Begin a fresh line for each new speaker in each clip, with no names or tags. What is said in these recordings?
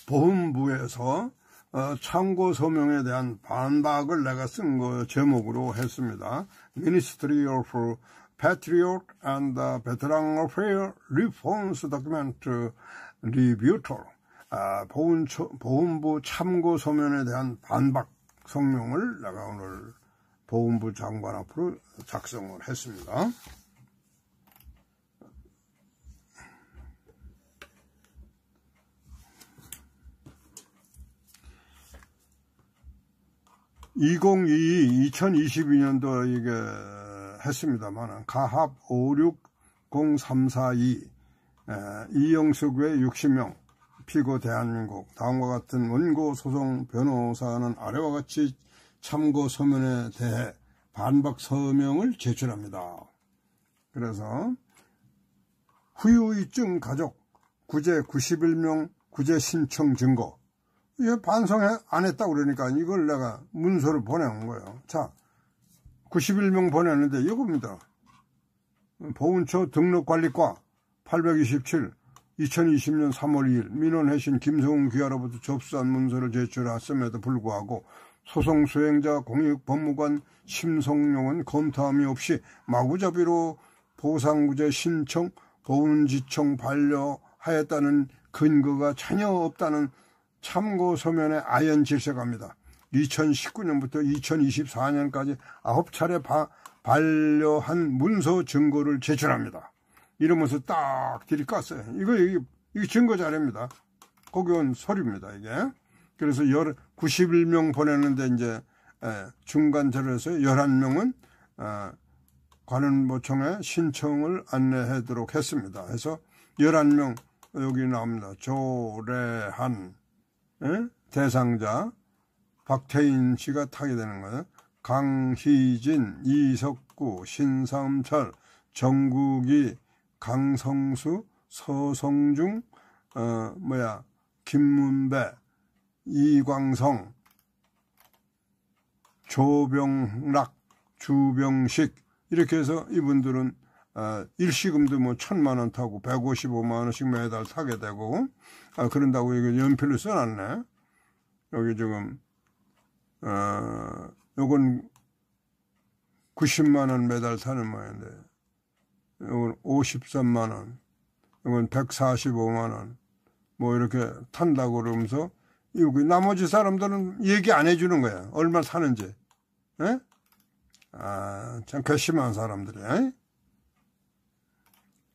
보훈부에서 참고 서명에 대한 반박을 내가 쓴 거 제목으로 했습니다. Ministry of Patriot and Veteran Affairs Reforms Document Rebuttal. 보훈부 참고 서명에 대한 반박 성명을 내가 오늘 보훈부 장관 앞으로 작성을 했습니다. (2022) 2022년도 이게 했습니다만 가합 560342 이영석 외 60명 피고 대한민국 다음과 같은 원고 소송 변호사는 아래와 같이 참고 서면에 대해 반박 서명을 제출합니다. 그래서 후유이증 가족 구제 91명 구제 신청 증거 이거 반성 안 했다고 그러니까 이걸 내가 문서를 보내온 거예요. 자, 91명 보냈는데 이겁니다. 보훈처 등록관리과 827 2020년 3월 2일 민원해신 김성훈 귀하로부터 접수한 문서를 제출했음에도 불구하고 소송 수행자 공익법무관 심성용은 검토함이 없이 마구잡이로 보상구제 신청 보훈지청 반려하였다는 근거가 전혀 없다는 참고 서면에 아연 질색합니다. 2019년부터 2024년까지 9차례 반려한 문서 증거를 제출합니다. 이러면서 딱 들이깠어요. 이거 증거 자료입니다. 거기 온 서류입니다, 이게. 그래서 91명 보냈는데 이제 중간 자료에서 11명은 관원모청에 신청을 안내하도록 했습니다. 그래서 11명 여기 나옵니다. 조래한 대상자 박태인 씨가 타게 되는 거예요. 강희진, 이석구, 신삼철, 정국이, 강성수, 서성중, 김문배, 이광성, 조병락, 주병식 이렇게 해서 이분들은 일시금도 뭐 1,000만 원 타고 155만 원씩 매달 타게 되고 그런다고 이거 연필로 써놨네. 여기 지금 요건 90만 원 매달 타는 모양인데 요건 53만 원, 요건 145만 원 뭐 이렇게 탄다고 그러면서 여기 나머지 사람들은 얘기 안 해주는 거야. 얼마 타는지. 에? 참 괘씸한 사람들이야.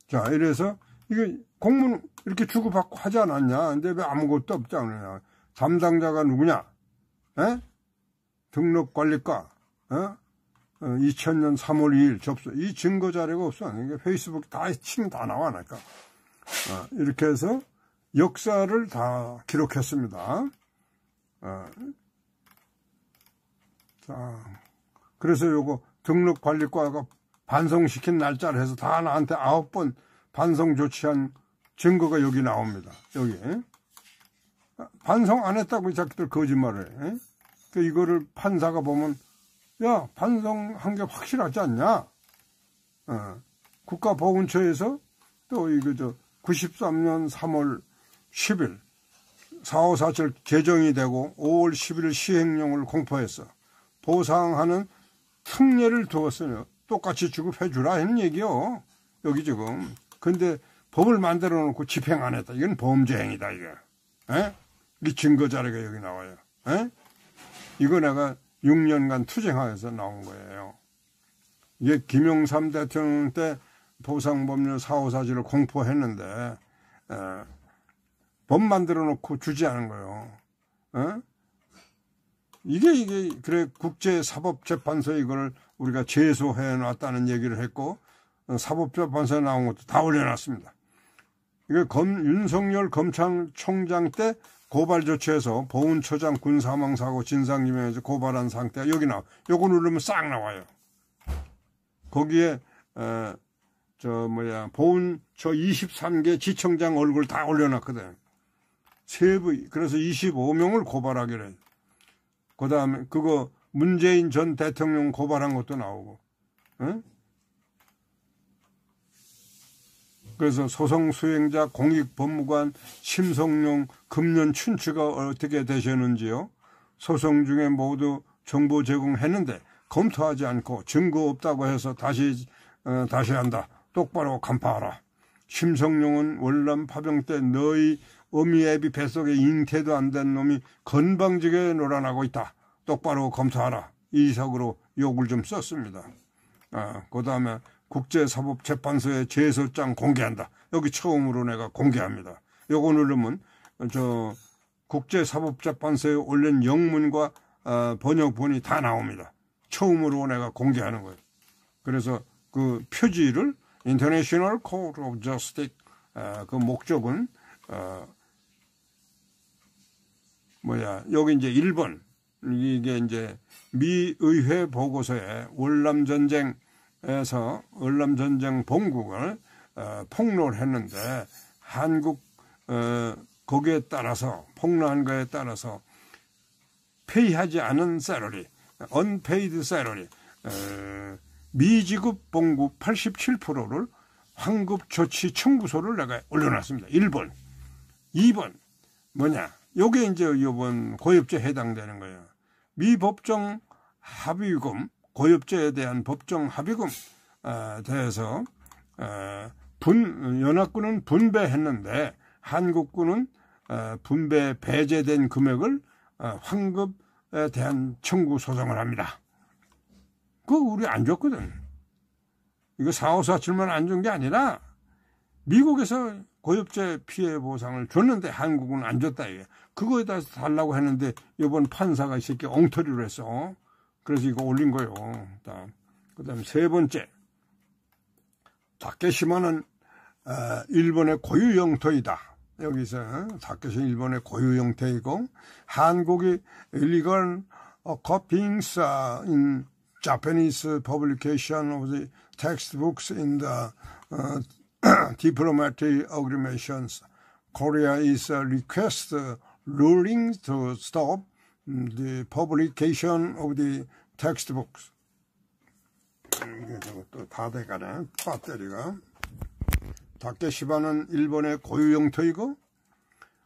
자, 이래서 이거 공문 이렇게 주고받고 하지 않았냐? 근데 왜 아무것도 없지 않느냐? 담당자가 누구냐? 에? 등록관리과 2000년 3월 2일 접수. 이 증거 자료가 없어. 이게 페이스북 다 치면 다 나와. 그러니까 이렇게 해서 역사를 다 기록했습니다. 자, 그래서 요거 등록관리과가 반성시킨 날짜를 해서 다 나한테 9번 반성 조치한 증거가 여기 나옵니다. 여기. 반성 안 했다고 이 자식들 거짓말을 해. 그 이거를 판사가 보면 야, 반성한 게 확실하지 않냐? 국가보훈처에서 또 이거 93년 3월 10일 4547 개정이 되고 5월 11일 시행령을 공포했어. 보상하는 특례를 두었으니 똑같이 지급해 주라 하는 얘기요. 여기 지금. 근데 법을 만들어 놓고 집행 안 했다. 이건 범죄 행위다, 이게. 이 증거 자료가 여기 나와요. 이거 내가 6년간 투쟁하여서 나온 거예요. 이게 김영삼 대통령 때 보상법률 4547을 공포했는데 법 만들어 놓고 주지 않은 거예요. 이게 그래 국제사법재판소에 이걸 우리가 제소해 놨다는 얘기를 했고 사법재판소에 나온 것도 다 올려놨습니다. 이게 윤석열 검찰총장 때 고발 조치해서 보훈처장 군사망사고 진상규명에서 고발한 상태가 여기 나와. 요거 누르면 싹 나와요. 거기에 보훈처 23개 지청장 얼굴 다 올려놨거든. 세부. 그래서 25명을 고발하기로 해. 그 다음에 그거 문재인 전 대통령 고발한 것도 나오고. 그래서 소송 수행자, 공익법무관, 심성룡, 금년 춘추가 어떻게 되셨는지요? 소송 중에 모두 정보 제공했는데 검토하지 않고 증거 없다고 해서 다시 한다. 똑바로 간파하라. 심성룡은 월남 파병 때 너희 어미 애비 뱃속에 잉태도 안 된 놈이 건방지게 놀아나고 있다. 똑바로 검토하라. 이 식으로 욕을 좀 썼습니다. 그 다음에 국제사법재판소의 제소장 공개한다. 여기 처음으로 내가 공개합니다. 요거 누르면 국제사법재판소에 올린 영문과 번역본이 다 나옵니다. 처음으로 내가 공개하는 거예요. 그래서 그 표지를 International Court of Justice 그 목적은 여기 이제 1번 이게 이제 미 의회 보고서에 월남전쟁 본국을 폭로를 했는데 한국 거기에 따라서 폭로한 거에 따라서 페이하지 않은 셀러리, unpaid 셀러리, 미지급 봉급 87%를 환급 조치 청구서를 내가 올려놨습니다. 1번. 2번 요게 이제 이번 고엽죄에 해당되는 거예요. 미법정 합의금, 고엽죄에 대한 법정 합의금 대해서 연합군은 분배했는데 한국군은 분배 배제된 금액을 환급에 대한 청구 소송을 합니다. 그거 우리 안 줬거든. 이거 4547만 안 준 게 아니라 미국에서 고엽죄 피해 보상을 줬는데 한국은 안 줬다 이게. 그거에 따라서 달라고 했는데 이번 판사가 이 새끼 엉터리로 했어. 그래서 이거 올린 거예요. 그다음 세 번째, 다케시마는 일본의 고유 영토이다. 여기서 다케시는 일본의 고유 영토이고 한국이 illegal copyings in Japanese publication of the textbooks in the diplomatic agreements. Korea is request ruling to stop the publication of the textbooks. 또 다 돼가네. 배터리가. 다케시마는 일본의 고유 영토이고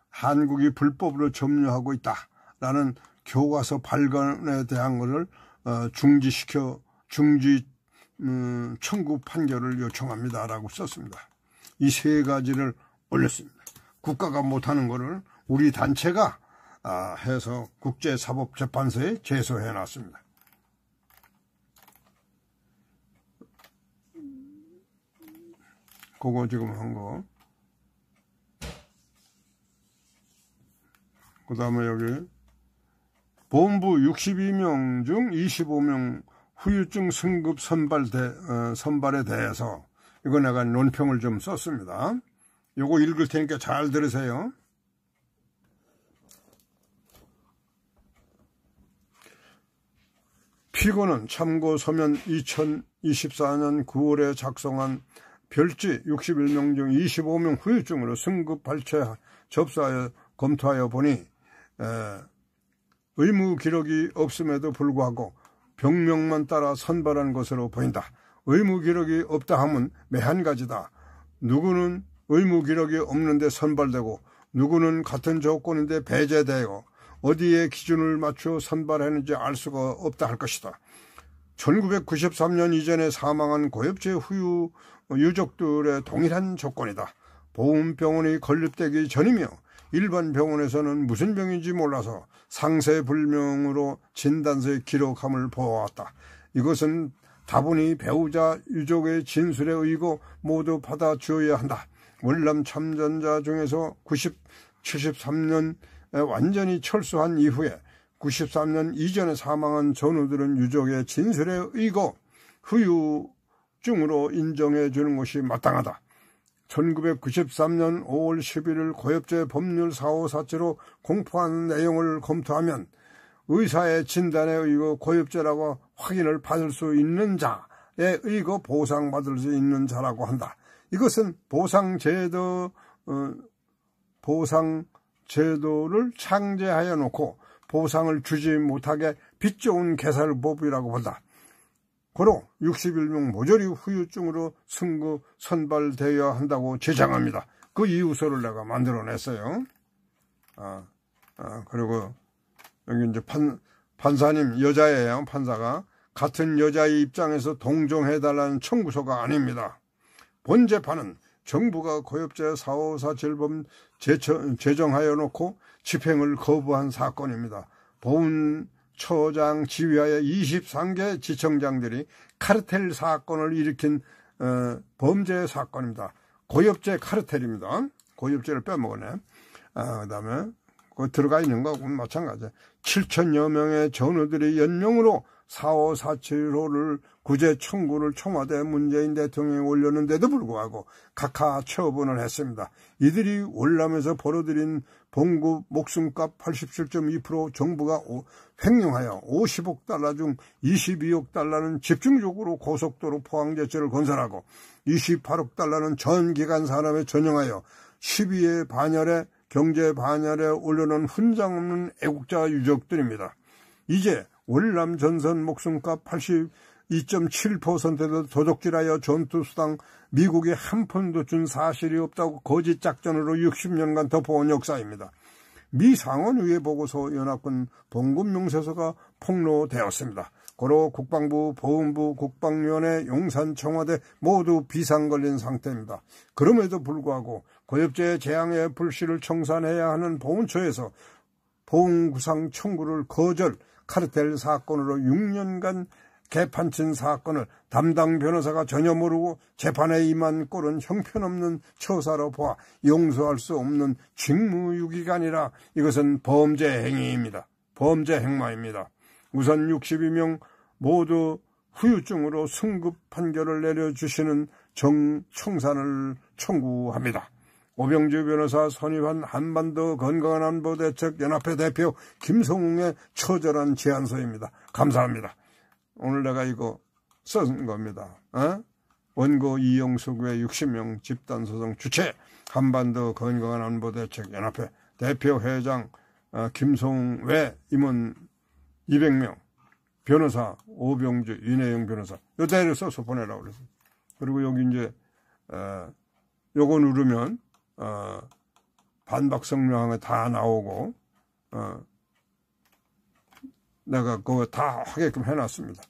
한국이 불법으로 점유하고 있다라는 교과서 발간에 대한 것을 중지 청구 판결을 요청합니다라고 썼습니다. 이 세 가지를 올렸습니다. 국가가 못하는 것을 우리 단체가 해서 국제사법재판소에 제소해 놨습니다. 그거 지금 한 거. 그 다음에 여기 본부 62명 중 25명 후유증 승급 선발에 대해서 이거 내가 논평을 좀 썼습니다. 요거 읽을 테니까 잘 들으세요. 피고는 참고 서면 2024년 9월에 작성한 별지 61명 중 25명 후유증으로 승급 발췌 접수하여 검토하여 보니 의무 기록이 없음에도 불구하고 병명만 따라 선발한 것으로 보인다. 의무 기록이 없다 하면 매한 가지다. 누구는 의무 기록이 없는데 선발되고 누구는 같은 조건인데 배제되고 어디에 기준을 맞추어 선발했는지 알 수가 없다 할 것이다. 1993년 이전에 사망한 고엽제 후유 유족들의 동일한 조건이다. 보훈병원이 건립되기 전이며 일반 병원에서는 무슨 병인지 몰라서 상세불명으로 진단서에 기록함을 보아왔다. 이것은 다분히 배우자 유족의 진술에 의거 모두 받아주어야 한다. 월남 참전자 중에서 73년에 완전히 철수한 이후에 93년 이전에 사망한 전우들은 유족의 진술에 의거 후유증으로 인정해 주는 것이 마땅하다. 1993년 5월 11일 고엽제 법률 4547로 공포한 내용을 검토하면 의사의 진단에 의거 고엽제라고 확인을 받을 수 있는 자에 의거 보상받을 수 있는 자라고 한다. 이것은 보상제도를 창제하여 놓고 보상을 주지 못하게 빚 좋은 개살법이라고 본다. 고로 61명 모조리 후유증으로 승급 선발되어야 한다고 제정합니다. 그 이유서를 내가 만들어냈어요. 그리고 여기 이제 판사님 여자예요. 판사가 같은 여자의 입장에서 동정해달라는 청구서가 아닙니다. 본 재판은 정부가 고엽제 4547범 제정하여 놓고 집행을 거부한 사건입니다. 보훈처장 지휘하에 23개 지청장들이 카르텔 사건을 일으킨 범죄 사건입니다. 고엽제 카르텔입니다. 고엽제를 빼먹었네. 그 다음에 그 들어가 있는 거하고는 마찬가지야. 7천여 명의 전우들이 연명으로 4547호를 구제 청구를 청와대 문재인 대통령이 올렸는데도 불구하고 각하 처분을 했습니다. 이들이 월남에서 벌어들인 봉급 목숨값 87.2% 정부가 횡령하여 50억 달러 중 22억 달러는 집중적으로 고속도로 포항제철을 건설하고 28억 달러는 전 기간 산업에 전용하여 12회 반열에 경제 반열에 올려놓은 훈장 없는 애국자 유족들입니다. 이제 월남 전선 목숨값 82.7%도 도적질하여 전투수당 미국이 한 푼도 준 사실이 없다고 거짓 작전으로 60년간 덮어온 역사입니다. 미 상원의회 보고서 연합군 봉급명세서가 폭로되었습니다. 고로 국방부, 보훈부, 국방위원회, 용산, 청와대 모두 비상 걸린 상태입니다. 그럼에도 불구하고 고엽제 재앙의 불씨를 청산해야 하는 보훈처에서 보훈구상 청구를 거절, 카르텔 사건으로 6년간 개판친 사건을 담당 변호사가 전혀 모르고 재판에 임한 꼴은 형편없는 처사로 보아 용서할 수 없는 직무유기가 아니라 이것은 범죄 행위입니다. 범죄 행마입니다. 우선 62명 모두 후유증으로 승급 판결을 내려주시는 청산을 청구합니다. 오병주 변호사 선임한 한반도 건강한 안보 대책 연합회 대표 김성웅의 처절한 제안서입니다. 감사합니다. 오늘 내가 이거 쓴 겁니다. 원고 이영숙 외 60명 집단소송 주체 한반도 건강한 안보 대책 연합회 대표 회장 김성웅 외 임원 200명 변호사 오병주 윤혜영 변호사 요대로 써서 보내라고 그랬어요. 그리고 여기 이제 요거 누르면 반박 성명에 다 나오고 내가 그거 다 하게끔 해놨습니다.